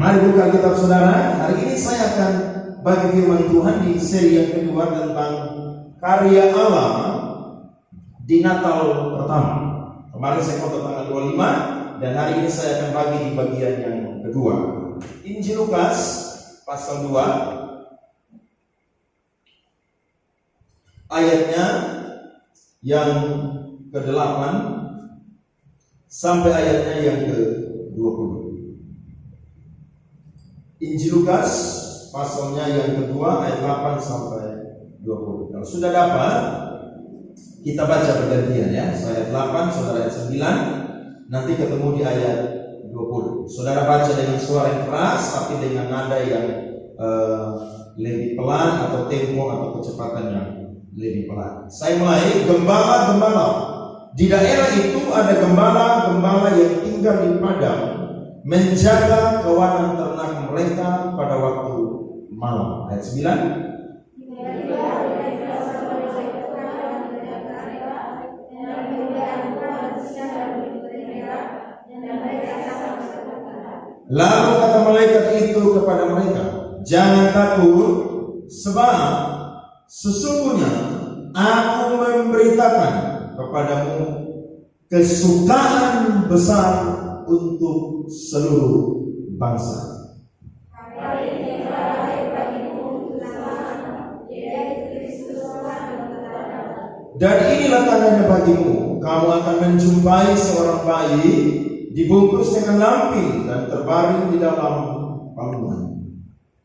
Mari buka kitab saudara. Hari ini saya akan bagi firman Tuhan di seri yang kedua tentang karya Allah di Natal pertama. Kemarin saya khotbah tanggal 25 dan hari ini saya akan bagi di bagian yang kedua. Injil Lukas pasal 2 ayatnya yang ke-8 sampai ayatnya yang ke-20. Injil Lukas pasalnya yang kedua ayat 8 sampai 20. Kalau sudah dapat, kita baca bergantian ya. Ayat 8, saudara ayat 9, nanti ketemu di ayat 20. Saudara baca dengan suara yang keras tapi dengan nada yang lebih pelan atau tempo atau kecepatan yang lebih pelan. Saya mulai. Gembala-gembala. Di daerah itu ada gembala-gembala yang tinggal di padang, menjaga kawanan ternak mereka pada waktu malam. Ayat 9. Lalu kata malaikat itu kepada mereka, jangan takut, sebab sesungguhnya aku memberitakan kepadamu kesukaan besar untuk seluruh bangsa. Dan inilah tandanya bagimu, kamu akan menjumpai seorang bayi dibungkus dengan lampin dan terbaring di dalam palungan.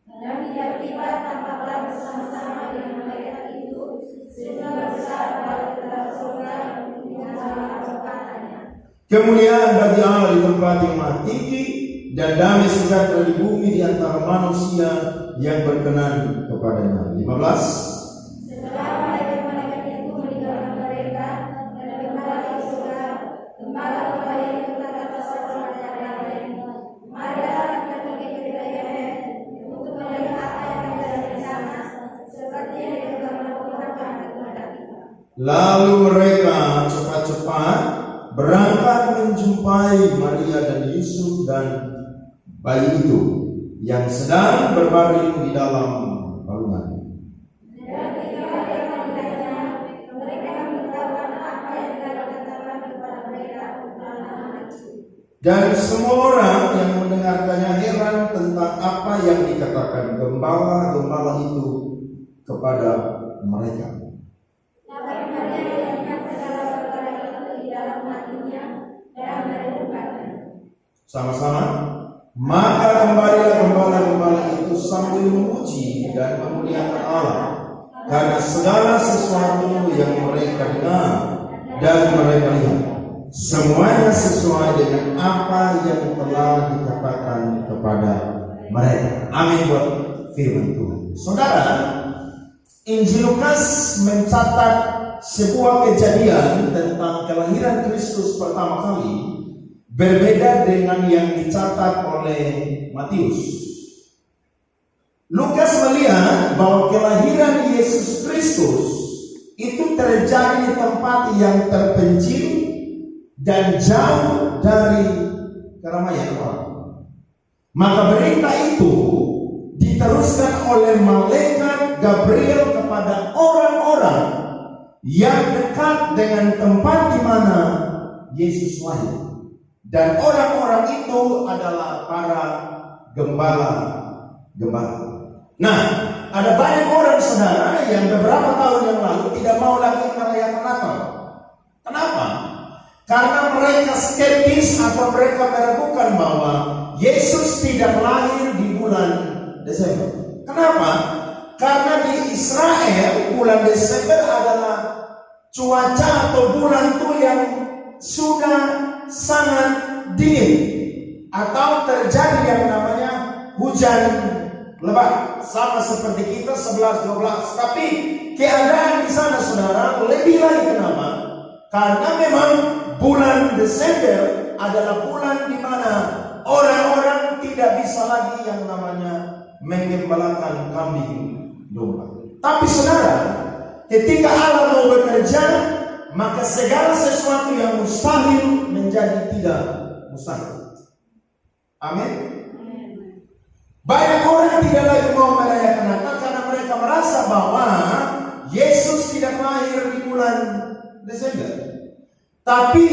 Dan tiba-tiba tampaklah bersama-sama dengan malaikat itu sehingga besar bala dalam surga dengan kemuliaan. Kemuliaan bagi Allah di tempat yang maha tinggi dan damai sejahtera di bumi di antara manusia yang berkenan kepadanya. 15. Lalu mereka cepat-cepat berangkat menjumpai Maria dan Yusuf dan bayi itu yang sedang berbaring di dalam palungan. Dan semua orang yang mendengarkannya heran tentang apa yang dikatakan gembala-gembala itu kepada mereka. Sama-sama. Maka kembalilah gembala-gembala itu sambil memuji dan memuliakan Allah karena segala sesuatu yang mereka dengar dan mereka lihat, semuanya sesuai dengan apa yang telah dikatakan kepada mereka. Amin buat firman Tuhan. Saudara, Injil Lukas mencatat sebuah kejadian tentang kelahiran Kristus pertama kali berbeda dengan yang dicatat oleh Matius. Lukas melihat bahwa kelahiran Yesus Kristus itu terjadi di tempat yang terpencil dan jauh dari keramaian orang. Maka berita itu diteruskan oleh malaikat Gabriel kepada orang-orang yang dekat dengan tempat di mana Yesus lahir. Dan orang-orang itu adalah para gembala-gembala. Nah, ada banyak orang saudara yang beberapa tahun yang lalu tidak mau lagi merayakan Natal. Kenapa? Karena mereka skeptis atau mereka meragukan bahwa Yesus tidak lahir di bulan Desember. Kenapa? Karena di Israel bulan Desember adalah cuaca atau bulan itu yang sudah sangat dingin atau terjadi yang namanya hujan lebat, sama seperti kita 11-12. Tapi keadaan di sana saudara lebih lagi. Kenapa? Karena memang bulan Desember adalah bulan di mana orang-orang tidak bisa lagi yang namanya menggembalakan kambing domba. Tapi saudara, ketika Allah mau bekerja, maka segala sesuatu yang mustahil menjadi tidak mustahil. Amin. Banyak orang tidak lagi mau merayakan Natal karena mereka merasa bahwa Yesus tidak lahir di bulan Desember. Tapi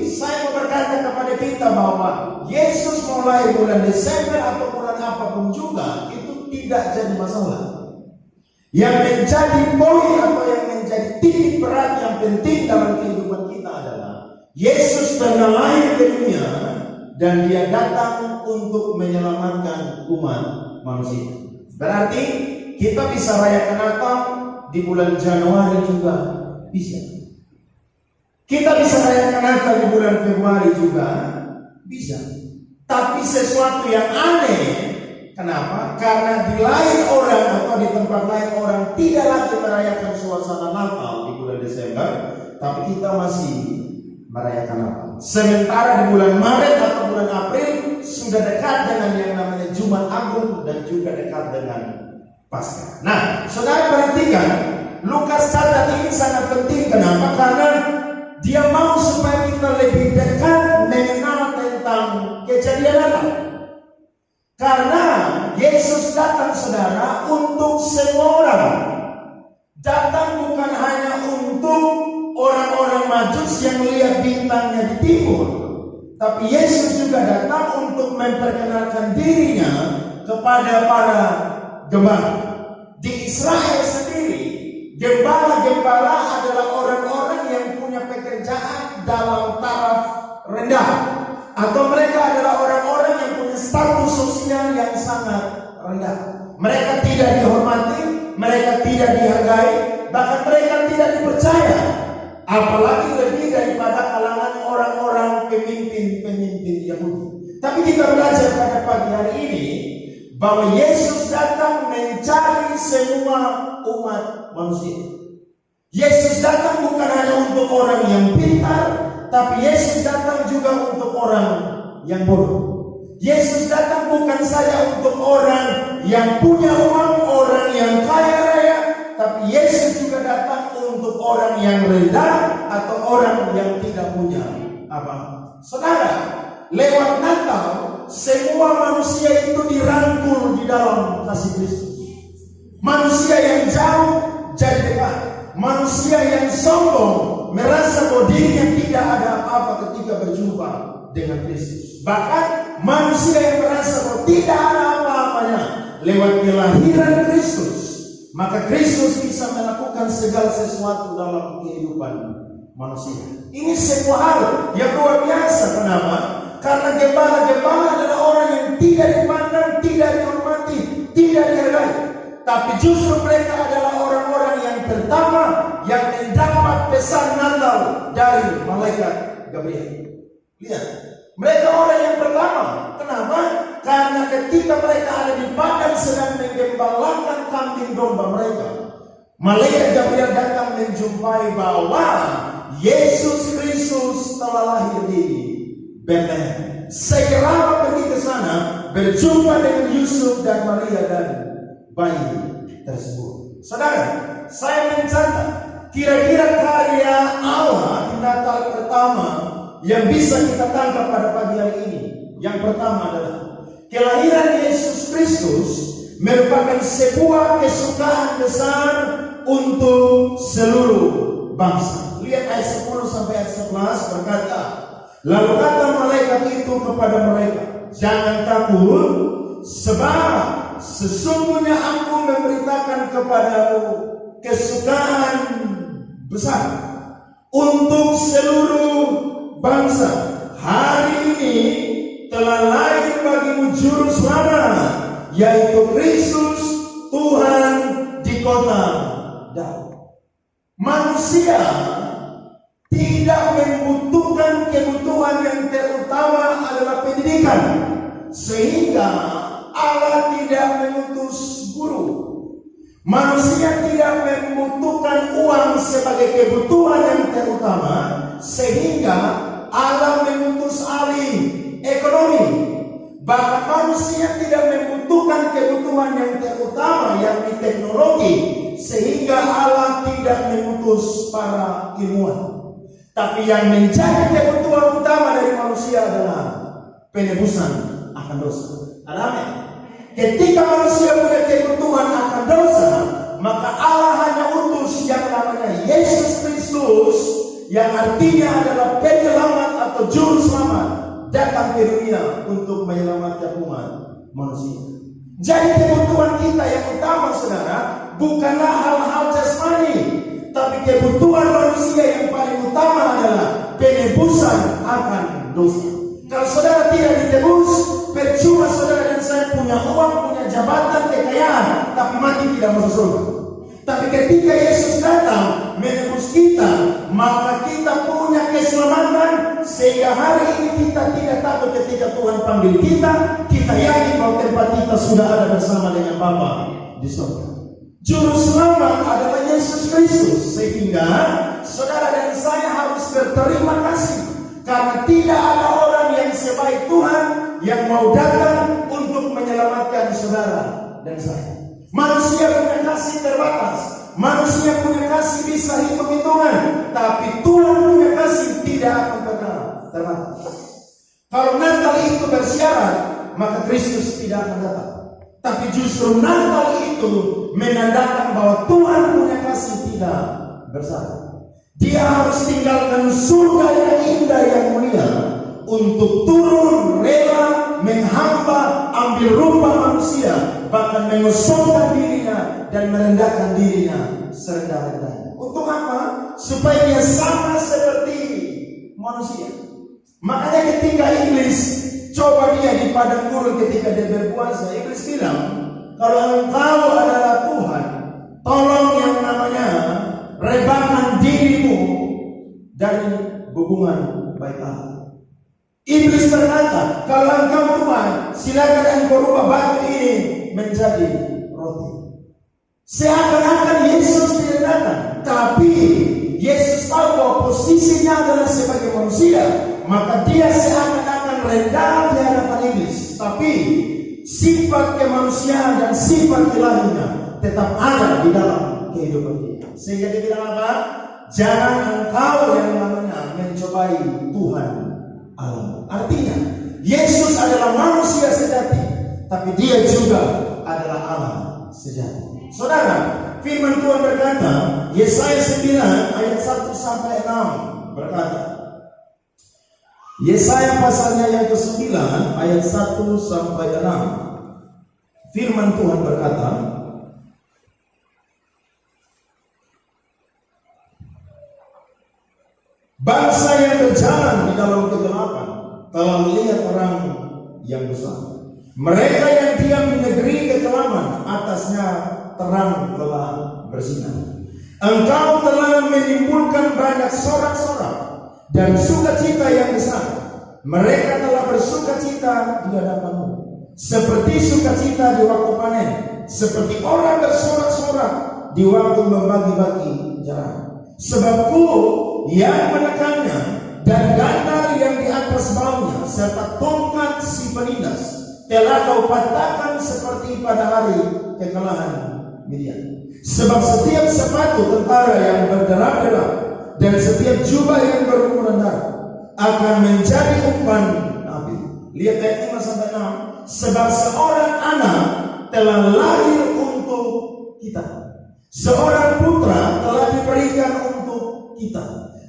saya mau berkata kepada kita bahwa Yesus mau lahir bulan Desember atau bulan apapun juga, itu tidak jadi masalah. Yang menjadi poin atau yang menjadi titik berat yang penting dalam kehidupan kita adalah Yesus pernah lahir di dunia dan dia datang untuk menyelamatkan umat manusia. Berarti kita bisa rayakan Natal di bulan Januari juga bisa. Kita bisa rayakan Natal di bulan Februari juga bisa. Tapi sesuatu yang aneh, kenapa? Karena di lain orang atau di tempat lain orang tidak lagi merayakan suasana Natal di bulan Desember, tapi kita masih merayakan Natal. Sementara di bulan Maret atau bulan April sudah dekat dengan yang namanya Jumat Agung dan juga dekat dengan Paskah. Nah, saudara perhatikan, Lukas catat ini sangat penting. Kenapa? Karena dia mau supaya kita lebih dekat mengenal tentang kejadian Natal. Karena Yesus datang, saudara, untuk semua orang. Datang bukan hanya untuk orang-orang Majus yang melihat bintangnya di timur, tapi Yesus juga datang untuk memperkenalkan dirinya kepada para gembala. Di Israel sendiri, gembala-gembala adalah orang-orang yang punya pekerjaan dalam taraf rendah, atau mereka adalah orang-orang yang punya status sosial yang sangat rendah. Mereka tidak dihormati, mereka tidak dihargai, bahkan mereka tidak dipercaya. Apalagi lebih daripada kalangan orang-orang pemimpin-pemimpin Yahudi. Tapi kita belajar pada pagi hari ini bahwa Yesus datang mencari semua umat manusia. Yesus datang bukan hanya untuk orang yang pintar, tapi Yesus datang juga untuk orang yang bodoh. Yesus datang bukan saja untuk orang yang punya uang, orang yang kaya raya, tapi Yesus juga datang untuk orang yang rendah atau orang yang tidak punya apa. Saudara, lewat Natal semua manusia itu dirangkul di dalam kasih Kristus. Manusia yang jauh jadi dekat. Manusia yang sombong merasa bahwa dirinya tidak ada apa-apa ketika berjumpa dengan Kristus. Bahkan manusia yang merasa bahwa tidak ada apa-apanya lewat kelahiran Kristus, maka Kristus bisa melakukan segala sesuatu dalam kehidupan manusia. Ini sebuah hal yang luar biasa. Kenapa? Karena gembala-gembala adalah orang yang tidak dipandang, tidak dihormati, tidak dihargai. Tapi justru mereka adalah orang-orang yang pertama yang mendapat pesan Natal dari malaikat Gabriel. Lihat, mereka orang yang pertama. Kenapa? Karena ketika mereka ada di padang sedang menggembalakan kambing domba mereka, malaikat Gabriel datang menjumpai bahwa Yesus Kristus telah lahir di Bethlehem. Segera pergi ke sana, berjumpa dengan Yusuf dan Maria dan bayi tersebut. Saudara, saya mencatat kira-kira karya Allah di Natal pertama yang bisa kita tangkap pada pagi hari ini. Yang pertama adalah kelahiran Yesus Kristus merupakan sebuah kesukaan besar untuk seluruh bangsa. Lihat ayat 10 sampai ayat 11 berkata, lalu kata malaikat itu kepada mereka, jangan takut, sebab sesungguhnya aku memberitakan kepadamu kesukaan besar untuk seluruh bangsa. Hari ini telah lahir bagimu juru selamat, yaitu Kristus Tuhan di kota Daud. Manusia tidak membutuhkan kebutuhan yang terutama adalah pendidikan, sehingga Allah tidak mengutus guru. Manusia tidak membutuhkan uang sebagai kebutuhan yang terutama, sehingga Allah mengutus ahli ekonomi. Bahkan manusia tidak membutuhkan kebutuhan yang terutama, yakni teknologi, sehingga Allah tidak mengutus para ilmuwan. Tapi yang menjadi kebutuhan utama dari manusia adalah penebusan akan dosa. Amin. Ketika manusia punya kebutuhan akan dosa, maka Allah hanya utus yang namanya Yesus Kristus, yang artinya adalah penyelamat atau juru selamat, datang ke dunia untuk menyelamatkan umat manusia. Jadi kebutuhan kita yang utama, saudara, bukanlah hal-hal jasmani, tapi kebutuhan manusia yang paling utama adalah penebusan akan dosa. Kalau saudara tidak ditebus, percuma saudara dan saya punya uang, punya jabatan, kekayaan, tapi mati tidak masuk surga. Tapi ketika Yesus datang menebus kita, maka kita punya keselamatan, sehingga hari ini kita tidak takut ketika Tuhan panggil kita. Kita yakin bahwa tempat kita sudah ada bersama dengan Bapa di surga. Juru selamat adalah Yesus Kristus, sehingga saudara dan saya harus berterima kasih karena tidak ada orang yang sebaik Tuhan yang mau datang untuk menyelamatkan saudara dan saya. Manusia punya kasih terbatas, manusia punya kasih bisa hitung-hitungan, tapi Tuhan punya kasih tidak akan pernah terbatas. Kalau Natal itu bersyarat, maka Kristus tidak akan datang. Tapi justru Natal itu menandakan bahwa Tuhan punya kasih tidak bersyarat. Dia harus tinggalkan surga yang indah yang mulia untuk turun rela menghamba, ambil rupa manusia, bahkan mengosongkan dirinya dan merendahkan dirinya serendah-rendahnya. Untuk apa? Supaya dia sama seperti manusia. Makanya ketika iblis coba dia di padang gurun ketika dia berpuasa, iblis bilang, kalau engkau adalah Tuhan, tolong yang namanya rebahkan dirimu dari hubungan baik Allah. Iblis berkata, kalau engkau Tuhan, silakan engkau rubah batu ini menjadi roti. Seakan-akan Yesus tidak datang, tapi Yesus tahu bahwa posisinya adalah sebagai manusia, maka dia seakan-akan rendah di hadapan iblis. Tapi sifat kemanusiaan dan sifat ilahinya tetap ada di dalam kehidupan dia. Sehingga dia bilang apa? Jangan engkau yang namanya mencobai Tuhan Allah. Artinya Yesus adalah manusia sejati, tapi dia juga adalah Allah sejati. Saudara, firman Tuhan berkata, Yesaya 9 ayat 1 sampai 6 berkata, Yesaya pasalnya yang ke-9 ayat 1 sampai 6. Firman Tuhan berkata, bangsa yang berjalan di dalam kegelapan telah melihat terang yang besar. Mereka yang diam di negeri kekelaman, atasnya terang telah bersinar. Engkau telah menimbulkan banyak sorak-sorak dan sukacita yang besar. Mereka telah bersukacita di hadapanmu, seperti sukacita di waktu panen, seperti orang bersorak-sorak di waktu membagi-bagi jalan. Sebabku yang menekannya dan gandar yang di atas baunya, serta tongkat si penindas telah kau patahkan seperti pada hari kekalahan Midian. Sebab setiap sepatu tentara yang berderap-derap dan setiap jubah yang berlumuran darah akan menjadi umpan api. Lihat ayat 5 sampai 6. Sebab seorang anak telah lahir untuk kita, seorang putra telah diberikan untuk kita.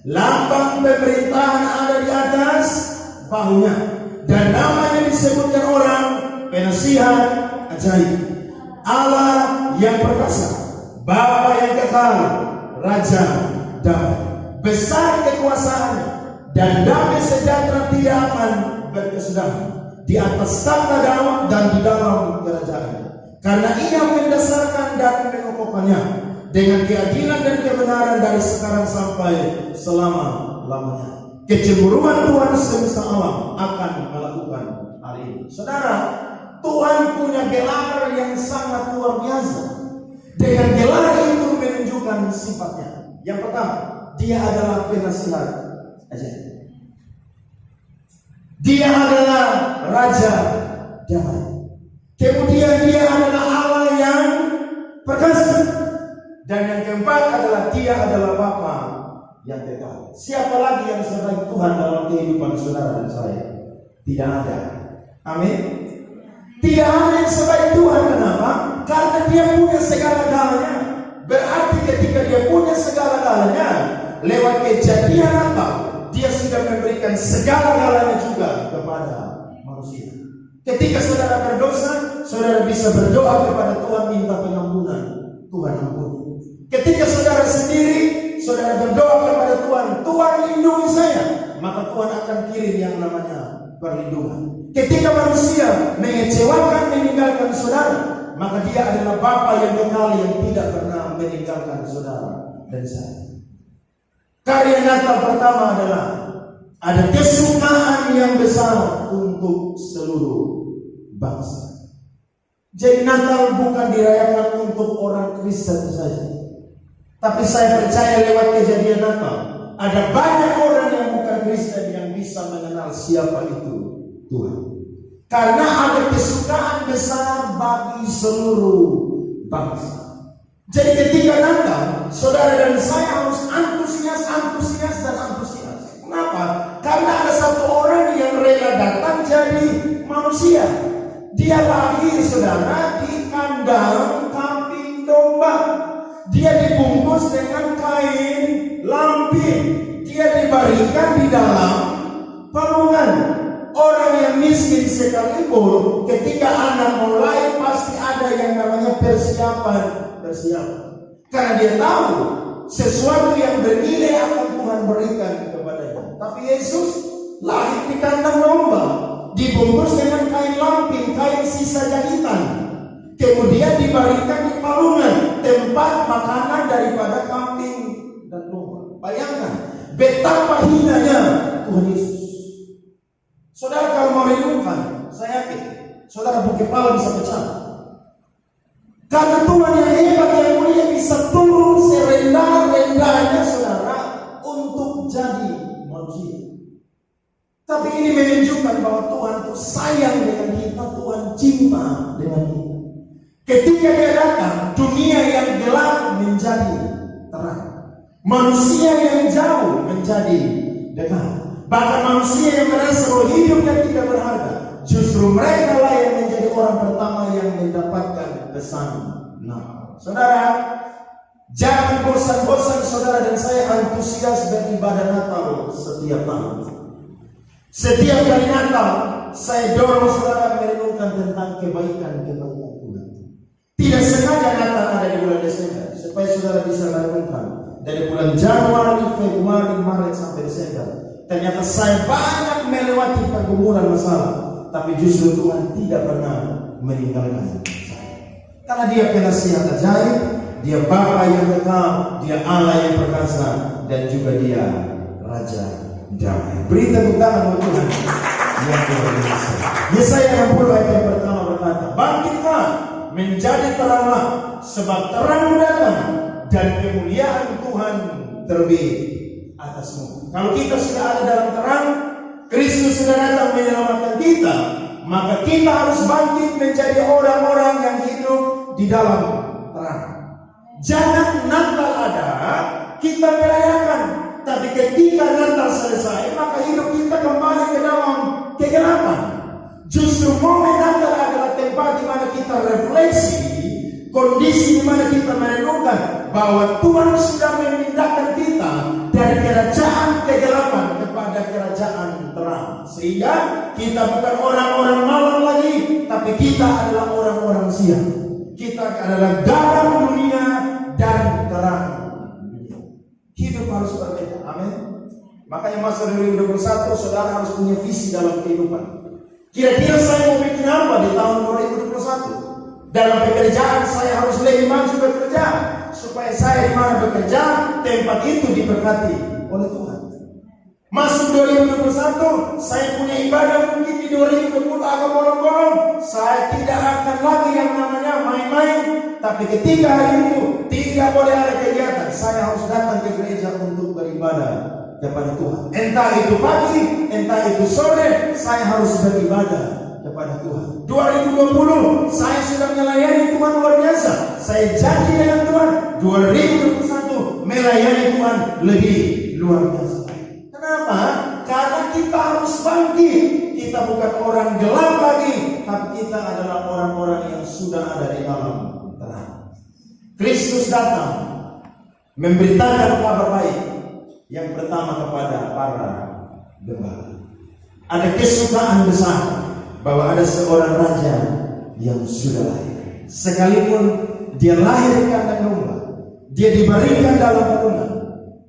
Lambang pemerintahan ada di atas bahunya, dan namanya disebutkan orang Penasihat Ajaib, Allah yang perkasa, Bapa yang kekal, Raja damai. Besar kekuasaannya, dan damai sejahtera tidak akan berkesudahan di atas tahta daun dan di dalam kerajaannya. Karena ia mendasarkan dan mengokohkannya dengan keadilan dan kebenaran dari sekarang sampai selama-lamanya. Kecemburuan Tuhan semesta alam akan melakukan hal ini. Saudara, Tuhan punya gelar yang sangat luar biasa. Dengan gelar itu menunjukkan sifatnya. Yang pertama, dia adalah penasihat ajaib. Dia adalah Raja damai. Kemudian dia adalah Allah yang perkasa. Dan yang keempat adalah dia adalah Bapa yang kekal. Siapa lagi yang selain Tuhan dalam kehidupan saudara dan saya? Tidak ada. Amin. Tidak ada yang sebaik Tuhan. Kenapa? Karena dia punya segala-galanya. Berarti ketika dia punya segala-galanya, lewat kejadian Natal, dia sudah memberikan segala-galanya juga kepada manusia. Ketika saudara berdosa, saudara bisa berdoa kepada Tuhan minta pengampunan. Tuhan ampuni. Ketika saudara sendiri, saudara berdoa kepada Tuhan, Tuhan lindungi saya, maka Tuhan akan kirim yang namanya perlindungan. Ketika manusia mengecewakan, meninggalkan saudara, maka dia adalah Bapa yang kekal yang tidak pernah meninggalkan saudara dan saya. Karya Natal pertama adalah ada kesukaan yang besar untuk seluruh bangsa. Jadi Natal bukan dirayakan untuk orang Kristen saja. Tapi saya percaya lewat kejadian Natal, ada banyak orang yang bukan Kristen yang bisa mengenal siapa itu Tuhan. Karena ada kesukaan besar bagi seluruh bangsa. Jadi ketika Natal, saudara dan saya harus antusias. Kenapa? Karena ada satu orang yang rela datang jadi manusia. Dia lahir, saudara, di kandang kambing domba. Dia dibungkus dengan kain lampin. Dia dibaringkan di dalam palungan. Orang yang miskin sekalipun, ketika anak mulai pasti ada yang namanya persiapan. Karena dia tahu sesuatu yang bernilai akan Tuhan berikan kepadanya. Tapi Yesus lahir di kandang domba, dibungkus dengan kain lampin, kain sisa jahitan. Kemudian dibaringkan di palungan, tempat makanan daripada kambing dan domba. Bayangkan betapa hinanya Tuhan Yesus. Saudara kalau mau renungkan, saya yakin saudara bukit kepala bisa pecah. Karena Tuhan yang hebat, yang mulia, bisa turun serendah-rendahnya saudara untuk jadi manusia. Tapi ini menunjukkan bahwa Tuhan itu sayang dengan kita, Tuhan cinta dengan kita. Ketika dia datang, dunia yang gelap menjadi terang. Manusia yang jauh menjadi dekat. Bahkan manusia yang merasa bahwa hidupnya tidak berharga, justru mereka lah yang menjadi orang pertama yang mendapatkan pesan Natal. Saudara, jangan bosan-bosan saudara dan saya antusias beribadah Natal setiap tahun. Setiap kali Natal, saya dorong saudara merenungkan tentang kebaikan-kebaikan Tuhan. Tidak sengaja Natal ada di bulan Desember, supaya saudara bisa merenungkan dari bulan Januari, Februari, Maret sampai Desember. Ternyata saya banyak melewati pergumulan masalah, tapi justru Tuhan tidak pernah meninggalkan saya. Karena dia penasihat ajaib, dia Bapa yang kekal, dia Allah yang perkasa, dan juga dia Raja damai. Beri tepuk tangan buat Tuhan yang luar biasa. Yesaya 60 ayat yang pertama berkata, bangkitlah, menjadi teranglah, sebab terang datang dan kemuliaan Tuhan terbit atasmu. Kalau kita sudah ada dalam terang, Kristus sudah datang menyelamatkan kita, maka kita harus bangkit menjadi orang-orang yang hidup di dalam terang. Jangan Natal ada, kita merayakan, tapi ketika Natal selesai, maka hidup kita kembali ke dalam kegelapan. Justru momen Natal adalah tempat di mana kita refleksi, kondisi di mana kita merenungkan bahwa Tuhan sudah memindahkan kita dari kerajaan kegelapan kepada kerajaan terang. Sehingga kita bukan orang-orang malam lagi, tapi kita adalah orang-orang siang. Kita adalah garam dunia dan terang dunia. Hidup harus berbeda. Amin. Makanya masa 2021 saudara harus punya visi dalam kehidupan. Kira-kira saya mau bikin apa di tahun 2021? Dalam pekerjaan saya harus lebih maju bekerja, supaya saya di mana bekerja, tempat itu diberkati oleh Tuhan. Masuk 2021, saya punya ibadah mungkin di 2020 agak bolong-bolong. Saya tidak akan lagi yang namanya main-main. Tapi ketika hari itu tidak boleh ada kegiatan, saya harus datang ke gereja untuk beribadah kepada Tuhan. Entah itu pagi, entah itu sore, saya harus beribadah kepada Tuhan. 2020 saya sudah melayani Tuhan luar biasa. Saya janji dengan Tuhan 2021 melayani Tuhan lebih luar biasa. Kenapa? Karena kita harus bangkit. Kita bukan orang gelap lagi, tapi kita adalah Kristus datang memberitakan kabar baik yang pertama kepada para gembala. Ada kesukaan besar bahwa ada seorang raja yang sudah lahir. Sekalipun dia lahir di kandang domba, dia dibaringkan dalam kurungan,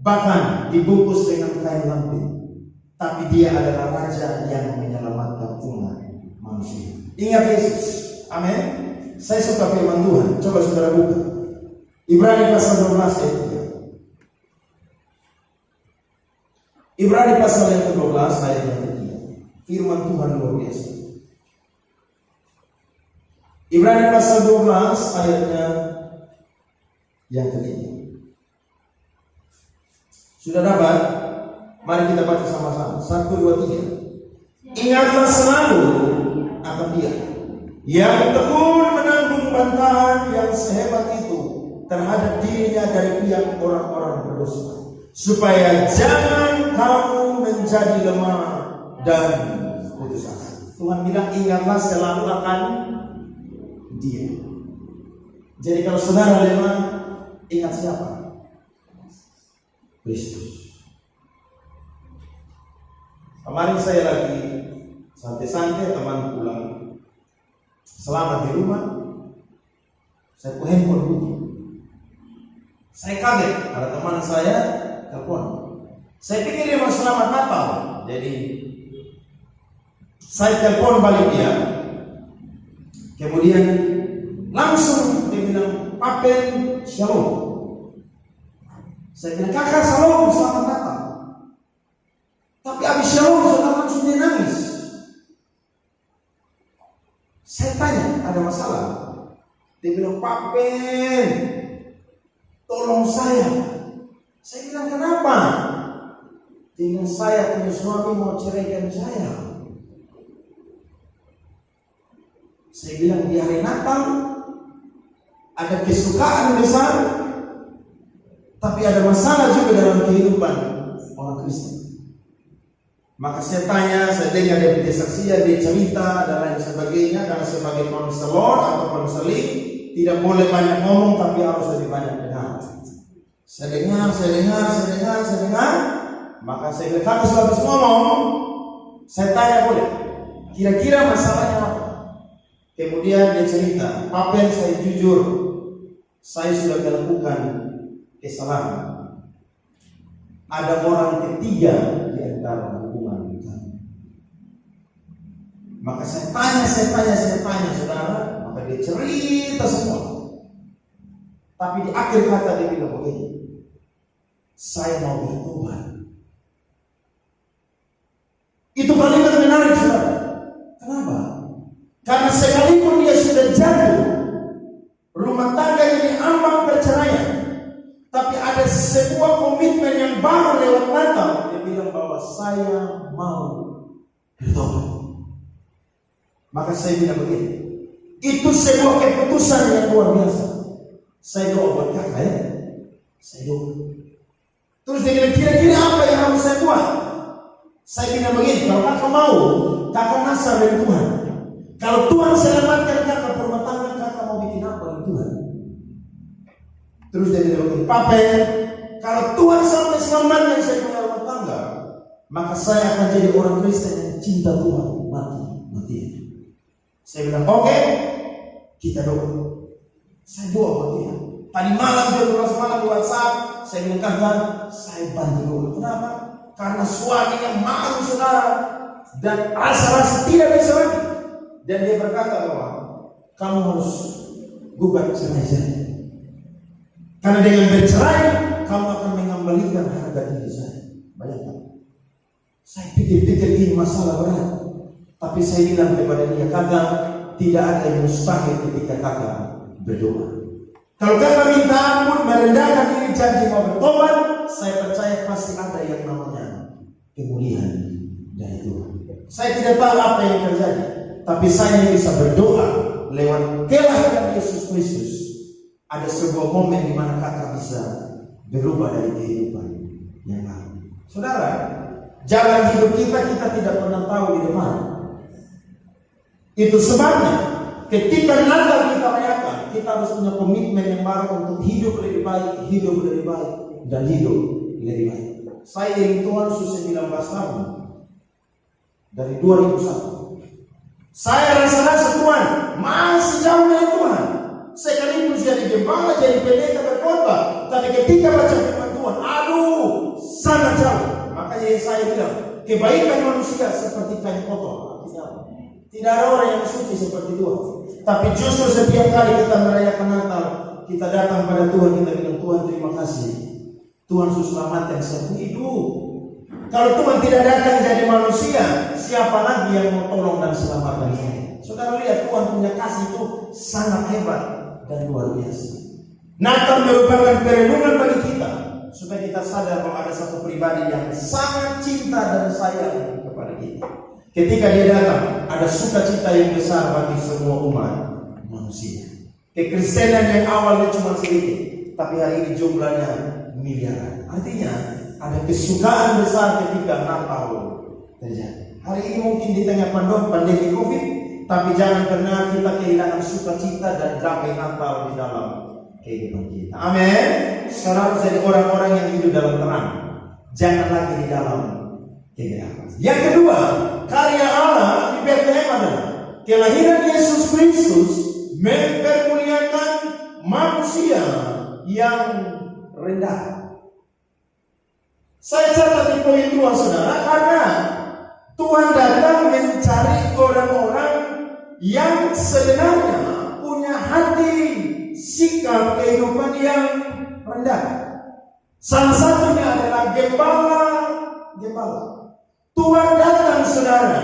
bahkan dibungkus dengan kain lampin, tapi dia adalah raja yang menyelamatkan umat manusia. Ingat Yesus. Amin. Saya suka firman Tuhan. Coba saudara buka Ibrani pasal 12 ayat 3. Ibrani pasal yang ke-12 ayat yang ke-3. Firman Tuhan luar biasa. Ibrani pasal 12 ayatnya yang ke-3. Sudah dapat? Mari kita baca sama-sama. 1, 2, 3. Ingatlah selalu akan Dia yang tekun menanggung bantahan yang sehebat itu terhadap dirinya dari pihak orang-orang berdosa, supaya jangan kamu menjadi lemah dan putus asa. Tuhan bilang ingatlah selalu akan Dia. Jadi kalau saudara lemah, ingat siapa? Kristus. Kemarin saya lagi santai-santai, teman pulang selamat di rumah, saya ke handphone bunyi. Saya kaget, ada teman saya telepon. Saya pikir dia mau selamat Natal, jadi saya telepon balik dia. Kemudian langsung dia bilang, "Papen, shalom." Saya bilang, "Kakak, shalom, selamat Natal." Tapi habis shalom, saudara langsung dia nangis. Saya tanya, ada masalah? Dia bilang, "Papen, tolong saya." Saya bilang, "Kenapa?" Dia bilang, "Saya punya suami mau ceraikan saya." Saya bilang, di hari Natal ada kesukaan besar, tapi ada masalah juga dalam kehidupan orang Kristen. Maka saya tanya, saya dengar dia punya saksian, dia cerita dan lain sebagainya. Karena sebagai konselor atau konseling tidak boleh banyak ngomong, tapi harus lebih banyak dengar. Saya dengar. Maka saya bilang, "Kalau sudah habis ngomong, saya tanya boleh, kira-kira masalahnya apa?" Kemudian dia cerita, "Papen, saya jujur, saya sudah melakukan kesalahan. Ada orang ketiga di antara hubungan kita." Maka saya tanya, saudara. Maka dia cerita semua. Tapi di akhir kata dia bilang begini, "Saya mau bertobat." Itu kalimat menarik, saudara. Kenapa? Karena sekalipun dia sudah jatuh, rumah tangganya diambang perceraian, tapi ada sebuah komitmen yang baru lewat Natal. Dia bilang bahwa saya mau bertobat. Maka saya bilang begini, itu sebuah keputusan yang luar biasa. Saya doa buat kakak ya. Saya doa. Terus dia bilang, kira-kira apa yang harus saya buat? Saya bilang begini, kalau kakak mau, kakak nasar dari Tuhan. Kalau Tuhan selamatkan kakak rumah tangga, kakak mau bikin apa dengan Tuhan? Terus dia bilang begini, "Papen, kalau Tuhan sampai selamatkan saya punya rumah tangga, maka saya akan jadi orang Kristen yang cinta Tuhan mati." Saya bilang, "Oke, kita doa." Saya doa buat dia. Tadi malam dia terus malam di WhatsApp, saya bilang, "Kakak, saya bantu doa." Kenapa? Karena suaminya malu, saudara, dan rasa-rasa tidak bisa lagi. Dan dia berkata bahwa kamu harus gugat cerai saya. Karena dengan bercerai, kamu akan mengembalikan harga diri saya. Bayangkan. Saya pikir-pikir ini masalah berat. Tapi saya bilang kepada dia, "Kakak, tidak ada yang mustahil ketika kakak berdoa. Kalau kakak minta ampun, merendahkan diri, janji mau bertobat, saya percaya pasti ada yang namanya kemuliaan dari Tuhan." Saya tidak tahu apa yang terjadi, tapi saya bisa berdoa lewat kelahiran Yesus Kristus. Ada sebuah momen di mana kakak bisa berubah dari kehidupan yang lalu. Saudara, jalan hidup kita tidak pernah tahu di depan. Itu sebabnya ketika Natal kita rayakan, kita harus punya komitmen yang baru untuk hidup lebih baik, dan hidup lebih baik. Saya ingin Tuhan sudah 19 tahun dari 2001. Saya rasa Tuhan masih jauh dari Tuhan. Sekalipun jadi gembala, jadi pendeta, berkhotbah, tapi ketika baca firman Tuhan, aduh, sangat jauh. Makanya saya bilang, kebaikan manusia seperti kain kotor. Tidak ada orang yang suci seperti Tuhan. Tapi justru setiap kali kita merayakan Natal, kita datang pada Tuhan, kita bilang, Tuhan terima kasih. Tuhan sudah selamatkan saya hidup. Kalau Tuhan tidak datang jadi manusia, siapa lagi yang mau tolong dan selamatkan saya? Saudara lihat, Tuhan punya kasih itu sangat hebat dan luar biasa. Natal merupakan perenungan bagi kita, supaya kita sadar bahwa ada satu pribadi yang sangat cinta dan sayang kepada kita. Ketika dia datang, ada sukacita yang besar bagi semua umat manusia. Kekristenan yang awalnya cuma sedikit, tapi hari ini jumlahnya miliaran. Artinya ada kesukaan besar ketika Natal terjadi. Hari ini mungkin di tengah pandemi COVID, tapi jangan pernah kita kehilangan sukacita dan damai Natal di dalam kehidupan kita. Amin. Saudara jadi orang-orang yang hidup dalam terang, jangan lagi di dalam kegelapan. Yang kedua, karya Allah di Bethlehem adalah kelahiran Yesus Kristus mempermuliakan manusia yang rendah. Saya catat di poin 2, saudara, karena Tuhan datang mencari orang-orang yang sebenarnya punya hati sikap kehidupan yang rendah. Salah satunya adalah gembala. Tuhan datang, saudara,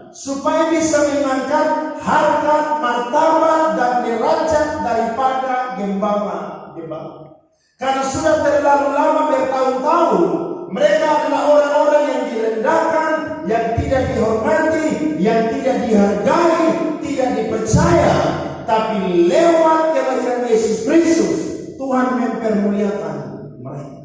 supaya bisa mengangkat harkat, martabat, dan derajat daripada gembala. Karena sudah terlalu lama bertahun-tahun, mereka adalah orang-orang yang direndahkan, yang tidak dihormati, yang tidak dihargai, tidak dipercaya. Tapi lewat kelahiran Yesus Kristus, Tuhan mempermuliakan mereka.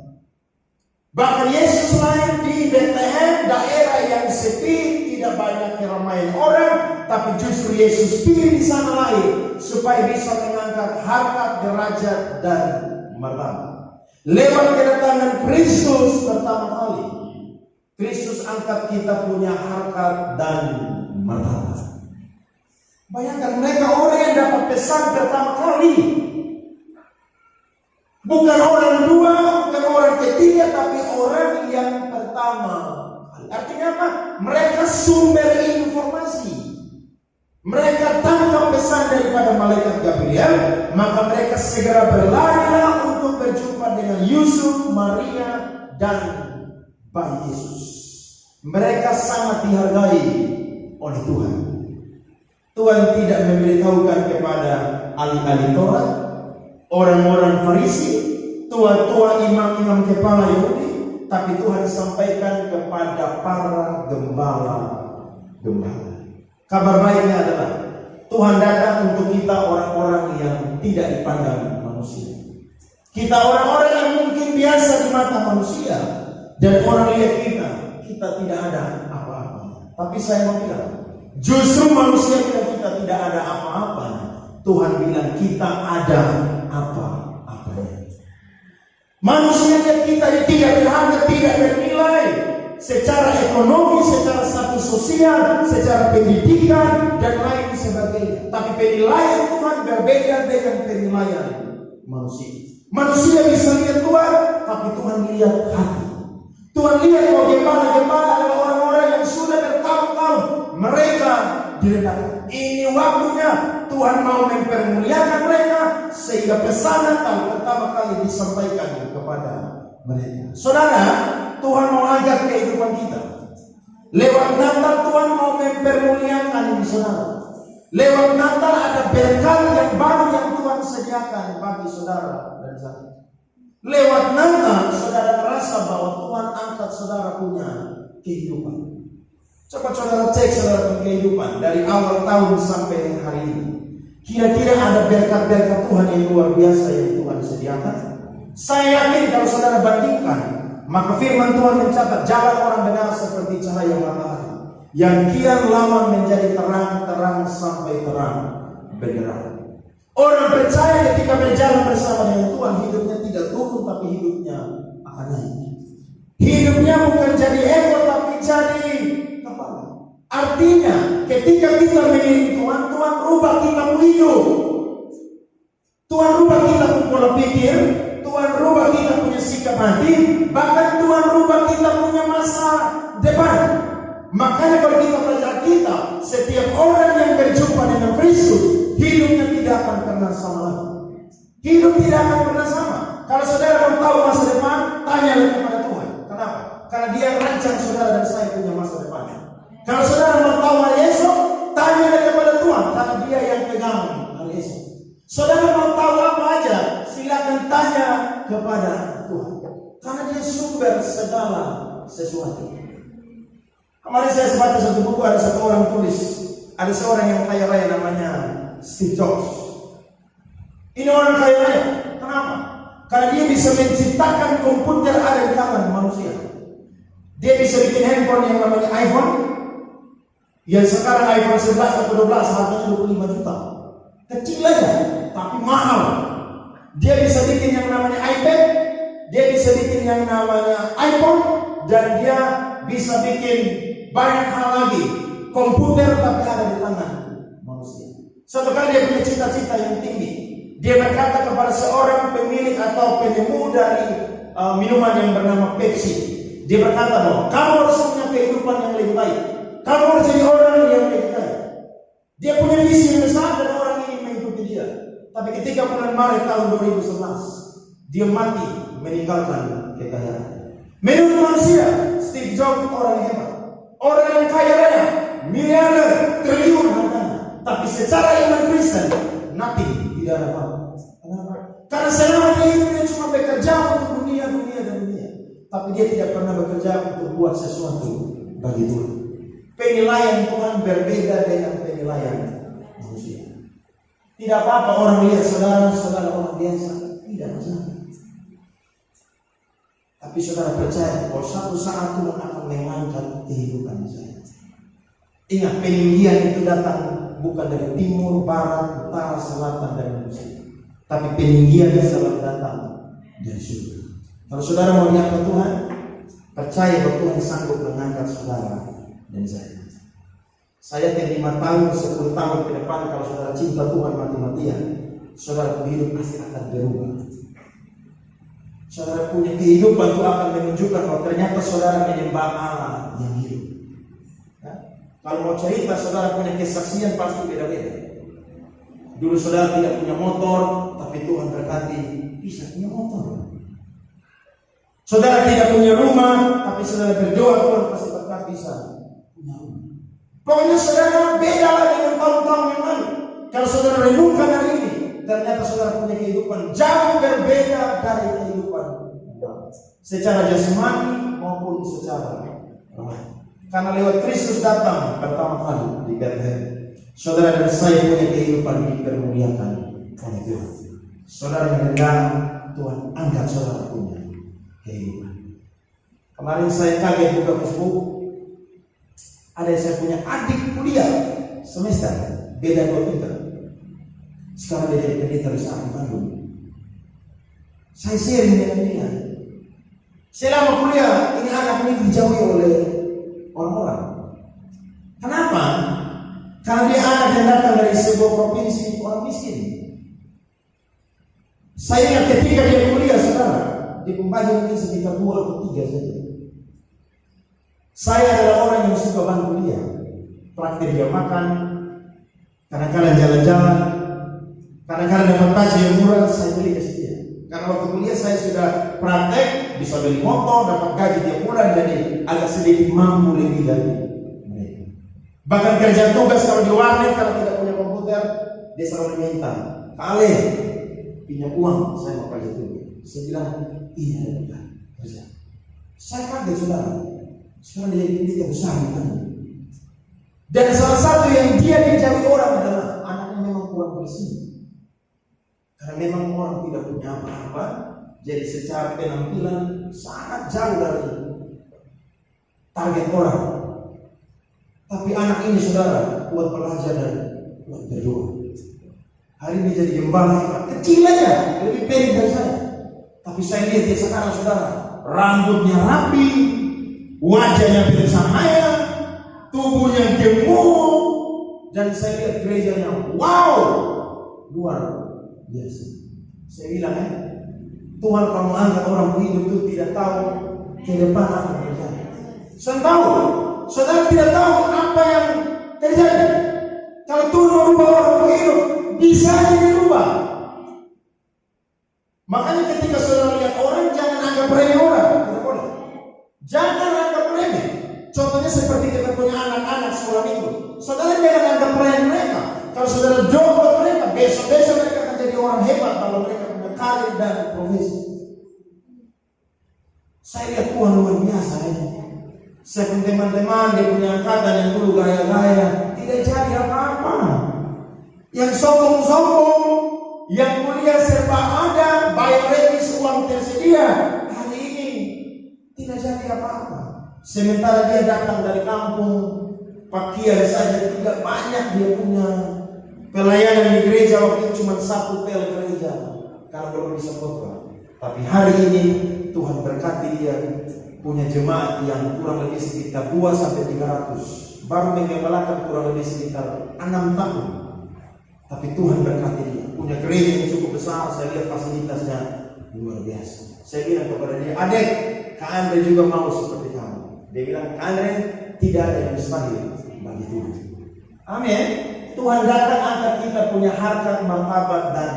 Bahkan Yesus lahir di Bethlehem, daerah yang sepi, tidak banyak keramaian orang, tapi justru Yesus pilih di sana lahir supaya bisa mengangkat harkat, derajat, dan martabat. Lewat kedatangan Kristus pertama kali, Kristus angkat kita punya harkat dan martabat. Bayangkan mereka orang yang dapat pesan pertama kali. Bukan orang dua, bukan orang ketiga, tapi orang yang pertama kali. Artinya apa? Mereka sumber informasi. Mereka tangkap pesan daripada malaikat Gabriel, maka mereka segera berlarilah untuk berjumpa dengan Yusuf, Maria, dan bayi Yesus. Mereka sangat dihargai oleh Tuhan. Tuhan tidak memberitahukan kepada ahli-ahli Taurat, orang-orang Farisi, tua-tua imam-imam kepala Yahudi, tapi Tuhan sampaikan kepada para gembala. Kabar baiknya adalah Tuhan datang untuk kita, orang-orang yang tidak dipandang manusia. Kita orang-orang yang mungkin biasa di mata manusia, dan orang lihat kita tidak ada apa-apa. Tapi saya mau bilang, justru manusia kita tidak ada apa-apa. Tuhan bilang kita ada apa-apanya. Manusia kita tidak berharga, tidak bernilai secara ekonomi, secara status sosial, secara pendidikan, dan lain sebagainya. Tapi penilaian Tuhan berbeda dengan penilaian manusia. Manusia bisa lihat Tuhan, tapi Tuhan lihat hati. Tuhan lihat bahwa gembala-gembala adalah orang-orang yang sudah bertahun-tahun mereka direndahkan. Ini waktunya Tuhan mau mempermuliakan mereka, sehingga pesan Natal pertama kali disampaikan kepada mereka. Saudara, Tuhan mau angkat kehidupan kita. Lewat Natal Tuhan mau mempermuliakan saudara. Lewat Natal ada berkat yang baru yang Tuhan sediakan bagi saudara dan saya. Lewat Natal saudara merasa bahwa Tuhan angkat saudara punya kehidupan. Coba saudara cek saudara punya kehidupan dari awal tahun sampai hari ini. Kira-kira ada berkat-berkat Tuhan yang luar biasa yang Tuhan sediakan? Saya yakin kalau saudara bandingkan, maka firman Tuhan mencatat jalan orang benar seperti cahaya matahari yang kian lama menjadi terang sampai terang benderang. Orang percaya ketika berjalan bersama dengan Tuhan, hidupnya tidak turun tapi hidupnya akan naik. Hidupnya bukan jadi ekor tapi jadi kepala. Artinya ketika kita mengiring Tuhan, Tuhan rubah kita hidup. Tuhan rubah kita pola pikir, Tuhan rubah kita punya sikap hati, bahkan Tuhan rubah kita punya masa depan. Makanya kalau kita belajar kita, setiap orang yang berjumpa dengan Kristus, hidupnya tidak akan pernah sama lagi. Hidup tidak akan pernah sama. Kalau saudara mau tahu masa depan, tanyalah kepada Tuhan. Kenapa? Karena Dia rancang saudara dan saya punya masa depan. Kalau saudara mau tahu hari esok, tanyalah kepada Tuhan, karena Dia yang pegang hari esok. Saudara mau tahu apa aja, silakan tanya kepada Tuhan, karena Dia sumber segala sesuatu. Kemarin saya baca satu buku, ada satu orang tulis, ada seorang yang kaya raya namanya Steve Jobs. Ini orang kaya raya. Kenapa? Karena dia bisa menciptakan komputer ada di tangan manusia. Dia bisa bikin handphone yang namanya iPhone, yang sekarang iPhone 11 atau 12 harganya 25 juta. Kecil aja, tapi mahal. Dia bisa bikin yang namanya iPad, dia bisa bikin yang namanya iPhone, dan dia bisa bikin banyak hal lagi. Komputer tapi ada di tangan manusia. Suatu kali dia punya cita-cita yang tinggi. Dia berkata kepada seorang pemilik atau penemu dari minuman yang bernama Pepsi. Dia berkata bahwa kamu harus punya kehidupan yang lebih baik. Kamu harus jadi orang yang lebih baik. Dia punya visi yang besar dan orang ini mengikuti dia. Tapi ketika bulan Maret tahun 2011, dia mati meninggalkan kekayaan. Menurut manusia, Steve Jobs orang yang hebat, orang yang kaya raya, miliarder, triliun harganya. Tapi secara iman Kristen, nothing, tidak ada apa. Kenapa? Karena selama dia hidupnya cuma bekerja untuk dunia. Tapi dia tidak pernah bekerja untuk buat sesuatu bagi Tuhan. Penilaian Tuhan berbeda dengan penilaian manusia. Tidak apa-apa orang lihat saudara orang biasa, tidak masalah. Tapi saudara percaya bahwa suatu saat Tuhan akan mengangkat kehidupan saya. Ingat, peninggian itu datang bukan dari timur, barat, utara, selatan, dan manusia. Tapi peninggian selalu datang dari surga. Kalau saudara mau lihat ke Tuhan, percaya bahwa Tuhan sanggup mengangkat saudara dan saya. Saya 5 tahun, 10 tahun ke depan, kalau saudara cinta Tuhan mati-matian, saudara hidup pasti akan berubah. Saudara punya kehidupan itu akan menunjukkan bahwa ternyata saudara menyembah Allah yang hidup. Ya? Kalau mau cerita saudara punya kesaksian pasti beda-beda. Dulu saudara tidak punya motor, tapi Tuhan berkati bisa punya motor. Saudara tidak punya rumah, tapi saudara berdoa Tuhan pasti berkati bisa punya rumah. Pokoknya saudara beda lah dengan tahun-tahun yang lalu. Kalau saudara renungkan hari ini, ternyata saudara punya kehidupan jauh berbeda dari kehidupan secara jasmani maupun secara rohani. Karena lewat Kristus datang pertama kali di Bethlehem, saudara dan saya punya kehidupan dipermuliakan oleh Tuhan. Saudara mendengar Tuhan angkat saudara punya kehidupan. Kemarin saya kaget buka Facebook, ada yang saya punya adik kuliah semester beda 2 pintar. Sekarang dia jadi pendeta di Bandung. Saya sharing dengan dia. Selama kuliah ini anak ini dijauhi oleh orang-orang. Kenapa? Karena dia anak yang datang dari sebuah provinsi orang miskin. Saya ingat ketika dia kuliah, saudara, di pembagi mungkin sekitar 2 atau 3 saja. Saya adalah orang yang suka bantu dia. Praktir dia makan, kadang-kadang jalan-jalan, kadang-kadang dapat baju yang murah, saya beli kasih dia. Karena waktu kuliah saya sudah praktek, bisa beli motor, dapat gaji tiap bulan, jadi agak sedikit mampu lebih dari mereka. Bahkan kerja tugas kalau di warnet, kalau tidak punya komputer, dia selalu minta, "Kale, pinjam uang, saya mau kerja dulu." Saya bilang, "Iya, ada kerja." Saya kaget saudara. Sekarang dia besar kan. Dan salah satu yang dia dijauhi orang adalah anaknya memang kurang bersih. Karena memang orang tidak punya apa-apa, jadi secara penampilan sangat jauh dari target orang. Tapi anak ini saudara kuat belajar dan kuat berdoa. Hari ini jadi gembala hebat, kecil aja, lebih pendek dari saya. Tapi saya lihat dia sekarang, saudara, rambutnya rapi, wajahnya bersahaya, tubuhnya gemuk, dan saya lihat gerejanya, wow, luar biasa. Saya bilang, Tuhan kalau angkat orang begitu itu tidak tahu ke depan apa yang terjadi. Saya tahu, saudara tidak tahu apa yang terjadi. Kalau Tuhan merubah orang begitu, bisa aja dirubah. Makanya ketika saudara lihat orang, jangan anggap remeh orang. Tidak boleh. Jangan anggap remeh. Contohnya seperti kita punya anak-anak sekolah minggu. Saudara jangan anggap remeh mereka. Kalau saudara jodoh mereka, besok-besok mereka akan jadi orang hebat kalau mereka punya karir dan profesi. Saya lihat Tuhan luar biasa ini. Saya punya teman-teman, dia punya angkatan yang dulu gaya-gaya, tidak jadi apa-apa. Yang sombong-sombong, yang mulia serba ada, bayar remis uang tersedia, hari ini tidak jadi apa-apa. Sementara dia datang dari kampung, pakaian saja tidak banyak dia punya. Pelayanan di gereja waktu itu cuma 1 pel gereja, karena belum bisa khotbah. Tapi hari ini Tuhan berkati dia punya jemaat yang kurang lebih sekitar 200-300. Baru menggembalakan kurang lebih sekitar 6 tahun. Tapi Tuhan berkati dia punya gereja yang cukup besar. Saya lihat fasilitasnya luar biasa. Saya bilang kepada dia, adik, Kak Andre juga mau seperti kamu. Dia bilang, Kak Andre, tidak ada yang mustahil bagi Tuhan. Amin. Tuhan datang angkat kita punya harkat, martabat, dan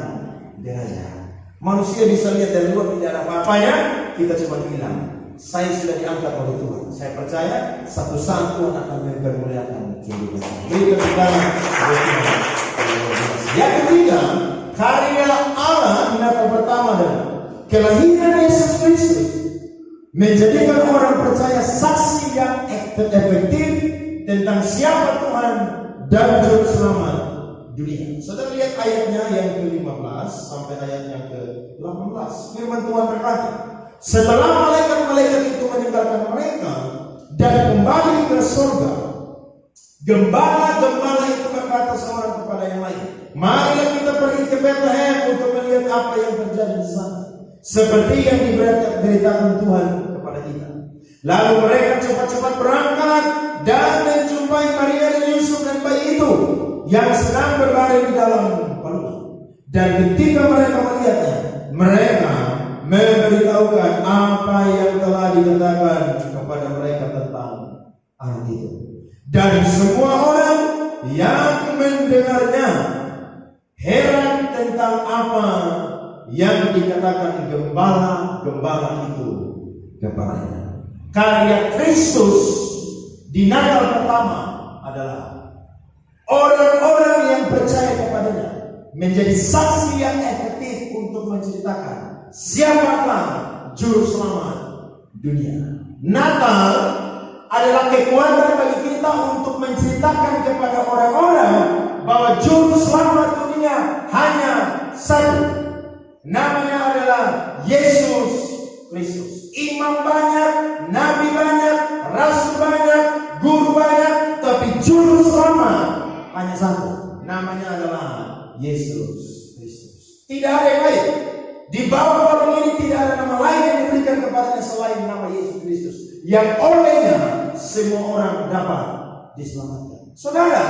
derajat. Manusia bisa lihat dari luar tidak ada apa-apanya, kita cuma bilang, saya sudah diangkat oleh Tuhan. Saya percaya satu saat Tuhan akan mempermuliakan kehidupan. Berikan kita. Yang ketiga, karya Allah Natal pertama adalah kelahiran Yesus Kristus menjadikan orang percaya saksi yang efektif tentang siapa Tuhan dan Juru Selamat dunia. Saudara lihat ayatnya yang ke-15 sampai ayat yang ke-18. Firman Tuhan berkata, setelah malaikat-malaikat itu meninggalkan mereka dan kembali ke surga, gembala-gembala itu berkata seorang kepada yang lain, marilah kita pergi ke Bethlehem untuk melihat apa yang terjadi di sana, seperti yang diberitakan Tuhan kepada kita. Lalu mereka cepat-cepat berangkat dan menjumpai Maria dan Yusuf dan bayi itu yang sedang berbaring di dalam palungan. Dan ketika mereka melihatnya, mereka memberitahukan apa yang telah dikatakan kepada mereka tentang anak itu. Dan semua orang yang mendengarnya heran tentang apa yang dikatakan gembala-gembala itu kepadanya. Karya Kristus di Natal pertama adalah orang-orang yang percaya kepadanya menjadi saksi yang efektif untuk menceritakan siapakah Juru Selamat dunia. Natal adalah kekuatan bagi kita untuk menceritakan kepada orang-orang bahwa Juru Selamat dunia hanya satu. Namanya adalah Yesus Kristus. Imam banyak, nabi banyak, rasul banyak, guru banyak, tapi Juru Selamat hanya satu. Namanya adalah Yesus Kristus. Tidak ada yang lain. Di bawah orang ini tidak ada nama lain yang diberikan kepadanya selain nama Yesus Kristus, yang olehnya semua orang dapat diselamatkan. Saudara,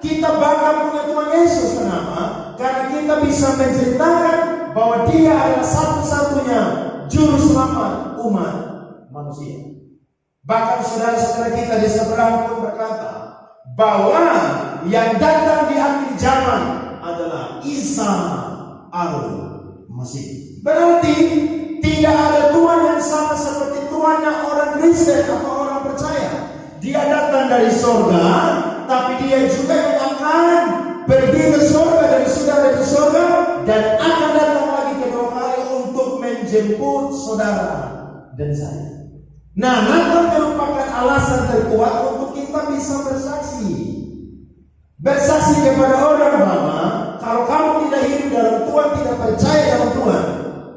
kita bangga punya Tuhan Yesus. Kenapa? Karena kita bisa menceritakan bahwa Dia adalah satu-satunya Juru Selamat umat manusia. Bahkan saudara-saudara kita di seberang pun berkata bahwa yang datang di akhir zaman adalah Isa Al-Masih. Berarti tidak ada Tuhan yang sama seperti Tuhannya orang Kristen atau orang percaya. Dia datang dari surga, tapi dia juga yang akan pergi ke surga dan sudah ada di surga dan akan datang lagi kedua kali untuk menjemput saudara dan saya. Nah, Natal merupakan alasan terkuat untuk kita bisa bersaksi kepada orang bahwa kalau kamu tidak hidup dalam Tuhan, tidak percaya dalam Tuhan,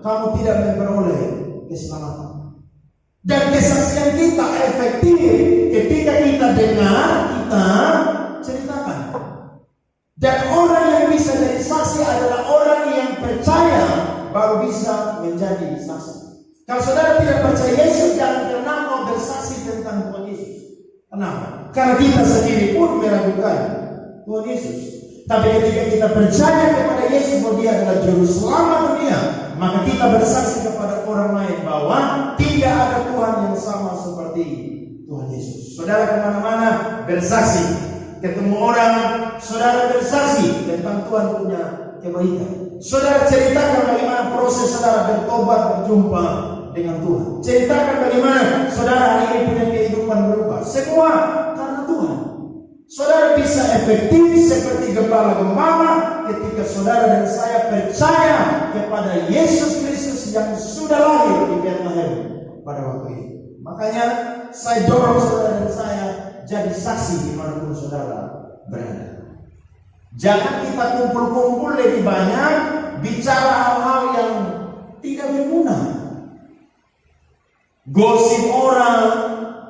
kamu tidak memperoleh keselamatan. Dan kesaksian kita efektif ketika kita dengar, kita ceritakan. Dan orang yang bisa jadi saksi adalah menjadi saksi. Kalau saudara tidak percaya Yesus, jangan pernah mau bersaksi tentang Tuhan Yesus. Kenapa? Karena kita sendiri pun meragukan Tuhan Yesus. Tapi ketika kita percaya kepada Yesus bahwa Dia adalah Juru Selamat dunia, maka kita bersaksi kepada orang lain bahwa tidak ada Tuhan yang sama seperti Tuhan Yesus. Saudara kemana-mana bersaksi, ketemu orang, saudara bersaksi tentang Tuhan punya kebaikan. Saudara ceritakan bagaimana proses saudara bertobat berjumpa dengan Tuhan. Ceritakan bagaimana saudara hari ini punya kehidupan berubah. Semua karena Tuhan. Saudara bisa efektif seperti gembala-gembala ketika saudara dan saya percaya kepada Yesus Kristus yang sudah lahir di Bethlehem pada waktu itu. Makanya saya dorong saudara dan saya jadi saksi dimanapun saudara berada. Jangan kita kumpul-kumpul lebih banyak bicara hal-hal yang tidak berguna. Gosip orang,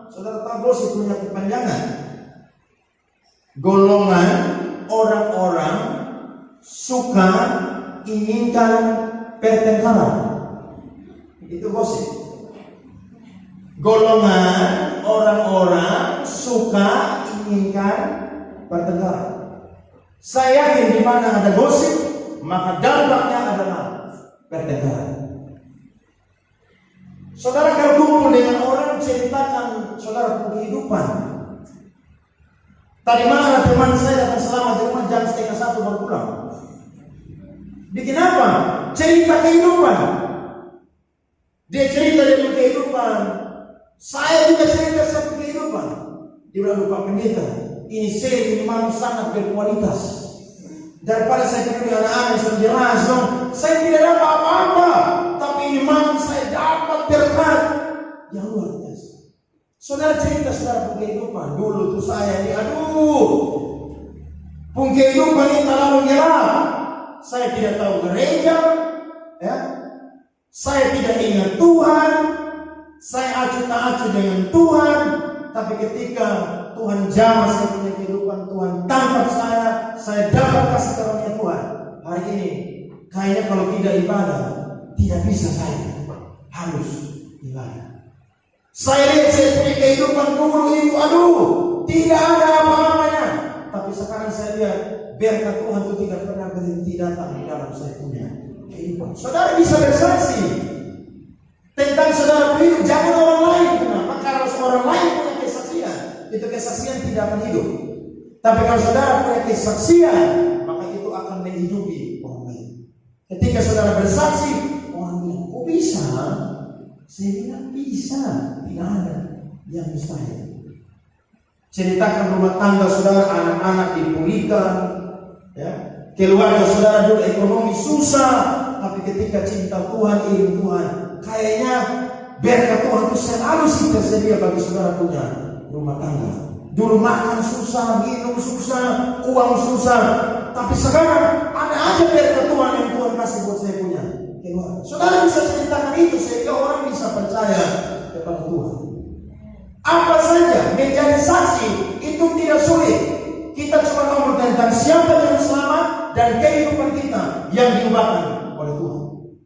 saudara tahu gosip punya kepanjangan. Golongan orang-orang suka inginkan pertengkaran. Itu gosip. Golongan orang-orang suka inginkan pertengkaran. Saya yakin di mana ada gosip, maka dampaknya adalah pertengkaran. Saudara kalau kumpul dengan orang, ceritakan saudara kehidupan. Tadi malam teman saya datang selamat di rumah jam 12:30 baru pulang. Bikin apa? Cerita kehidupan. Dia cerita dari kehidupan. Saya juga cerita satu kehidupan. Dia bilang, Pak Pendeta, ini saya memang sangat berkualitas. Daripada saya ketemu anak-anak yang jelas dong, saya tidak dapat apa-apa, tapi memang saya dapat berkat yang luar biasa. Saudara cerita saudara kehidupan. Dulu tuh saya ini, kehidupan ini terlalu gelap. Saya tidak tahu gereja, ya. Saya tidak ingat Tuhan. Saya acuh-acuh dengan Tuhan. Tapi ketika Tuhan jamah saya punya kehidupan, Tuhan tangkap saya dapat kasih karunia Tuhan. Hari ini kayaknya kalau tidak ibadah tidak bisa, saya harus ibadah. Saya lihat saya punya kehidupan dulu itu, tidak ada apa-apanya. Tapi sekarang saya lihat berkat Tuhan itu tidak pernah berhenti datang di dalam saya punya kehidupan. Saudara bisa bersaksi tentang saudara hidup, jangan orang lain. Kenapa? Karena orang lain punya kesaksian, itu kesaksian tidak akan hidup. Tapi kalau saudara punya kesaksian, maka itu akan menghidupi orang lain. Ketika saudara bersaksi, orang bilang, kok bisa? Saya bilang bisa, tidak ada yang mustahil. Ceritakan rumah tangga saudara, anak-anak dipulihkan, ya. Keluarga saudara dulu ekonomi susah, tapi ketika cinta Tuhan, ilmu Tuhan, kayaknya berkat Tuhan itu selalu tersedia bagi saudara punya rumah tangga. Dulu makan susah, minum susah, uang susah, tapi sekarang ada aja berkat Tuhan yang Tuhan kasih buat saya punya keluarga. Saudara bisa ceritakan itu sehingga orang bisa percaya kepada Tuhan. Apa saja menjadi saksi itu tidak sulit. Kita cuma ngomong tentang siapa yang selamat dan kehidupan kita yang diubahkan oleh Tuhan.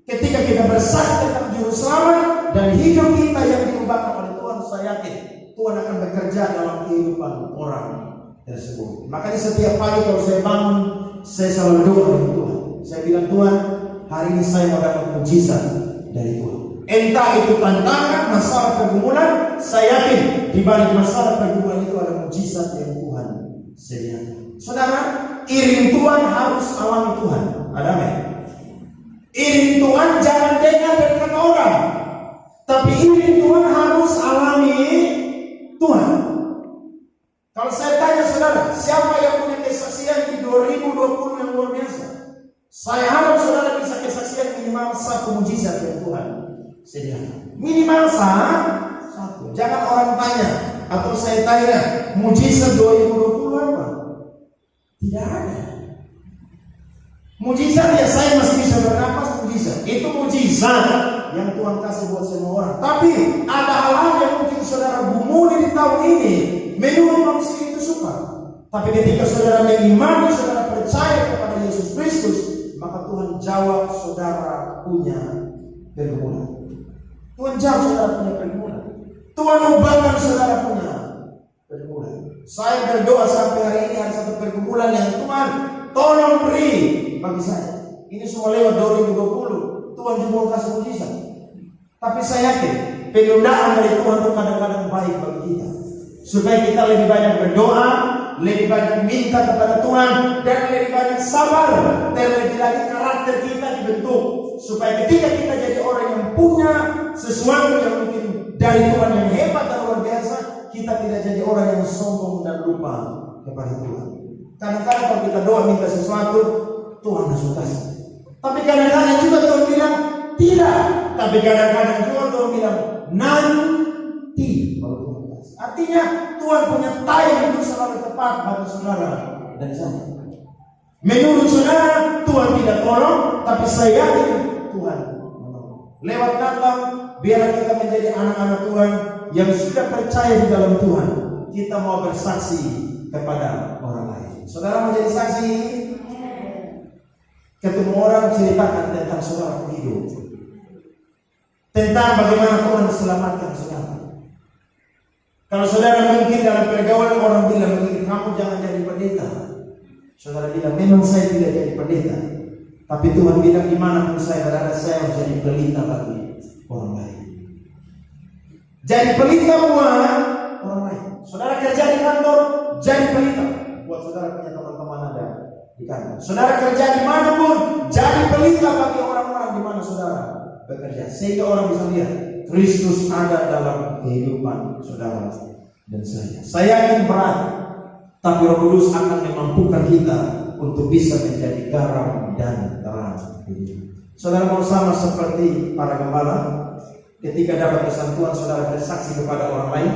Ketika kita bersaksi tentang Juru Selamat dan hidup kita yang diubahkan oleh Tuhan, saya yakin Tuhan akan bekerja dalam kehidupan orang tersebut. Makanya setiap pagi kalau saya bangun, saya selalu doa dengan Tuhan. Saya bilang, Tuhan, hari ini saya mau dapat mujizat dari Tuhan. Entah itu tantangan, masalah pergumulan, saya yakin di balik masalah pergumulan itu ada mujizat yang Tuhan sediakan. Saudara, iring Tuhan harus alami Tuhan. Ada amin? Iring Tuhan jangan dengar dari kata orang, tapi iring Tuhan harus alami Tuhan. Kalau saya tanya saudara, siapa yang punya kesaksian di 2020 yang luar biasa? Saya harap saudara bisa kesaksian minimal satu mujizat yang Tuhan sediakan. Minimal satu. Jangan orang tanya atau saya tanya, mujizat 2020 apa? Tidak ada. Mujizat ya saya masih bisa bernapas, mujizat. Itu mujizat yang Tuhan kasih buat semua orang. Tapi ada hal-hal yang mungkin saudara gumuli di tahun ini, menurut manusia itu suka. Tapi ketika saudara mengimani, saudara percaya kepada Yesus Kristus, maka Tuhan jawab saudara punya pergumulan. Tuhan jauh saudara punya pergumulan. Tuhan ubahkan saudara punya pergumulan. Saya berdoa sampai hari ini ada satu pergumulan yang Tuhan tolong beri bagi saya. Ini semua lewat 2020. Tuhan juga mau kasih mujizat. Tapi saya yakin penundaan dari Tuhan itu kadang-kadang baik bagi kita. Supaya kita lebih banyak berdoa, lebih banyak minta kepada Tuhan, dan lebih banyak sabar. Dan lebih lagi karakter kita dibentuk. Supaya ketika kita jadi orang yang punya sesuatu yang mungkin dari Tuhan yang hebat dan luar biasa, kita tidak jadi orang yang sombong dan lupa kepada Tuhan. Kadang-kadang kalau kita doa minta sesuatu, Tuhan langsung kasih. Tapi kadang-kadang juga Tuhan bilang tidak. Tapi kadang-kadang juga Tuhan bilang nanti baru Tuhan kasih. Artinya Tuhan punya time itu selalu tepat bagi saudara dan saya. Menurut saudara Tuhan tidak tolong, tapi saya yakin Tuhan menolong. Lewat Natal biar kita menjadi anak-anak Tuhan yang sudah percaya di dalam Tuhan. Kita mau bersaksi kepada orang lain. Saudara menjadi saksi. Ketemu orang ceritakan tentang saudara hidup, tentang bagaimana Tuhan selamatkan saudara. Kalau saudara mungkin dalam pergaulan orang bilang begini, kamu jangan jadi pendeta. Saudara bilang, memang saya tidak jadi pendeta, tapi Tuhan bilang dimanapun saya berada, saya harus jadi pelita bagi orang lain. Jadi pelita buat orang lain. Saudara kerja di kantor, jadi pelita buat saudara punya teman-teman ada di kantor. Saudara kerja dimanapun, jadi pelita bagi orang-orang di mana saudara bekerja, sehingga orang bisa lihat Kristus ada dalam kehidupan saudara dan saya. Saya yakin berat, tapi Roh Kudus akan memampukan kita untuk bisa menjadi garam dan terang. Saudara mau sama seperti para gembala, ketika dapat pesan Tuhan saudara bersaksi kepada orang lain.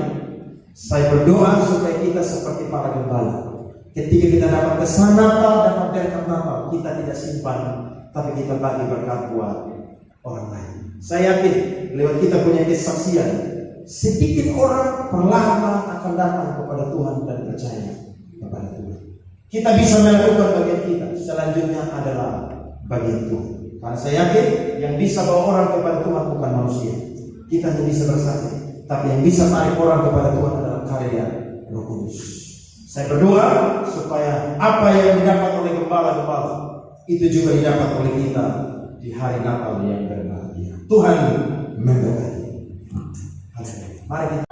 Saya berdoa supaya kita seperti para gembala. Ketika kita dapat pesan Natal, dapat berkat Natal, kita tidak simpan, tapi kita bagi berkat buat orang lain. Saya yakin lewat kita punya kesaksian, sedikit orang perlahan-lahan akan datang kepada Tuhan dan percaya kepada Tuhan. Kita bisa melakukan bagian kita. Selanjutnya adalah bagian Tuhan. Karena saya yakin yang bisa bawa orang kepada Tuhan bukan manusia. Kita hanya bisa bersaksi, tapi yang bisa tarik orang kepada Tuhan adalah karya Roh Kudus. Saya berdoa supaya apa yang didapat oleh gembala-gembala itu juga didapat oleh kita di hari Natal yang berbahagia. Tuhan memberkati. Mari kita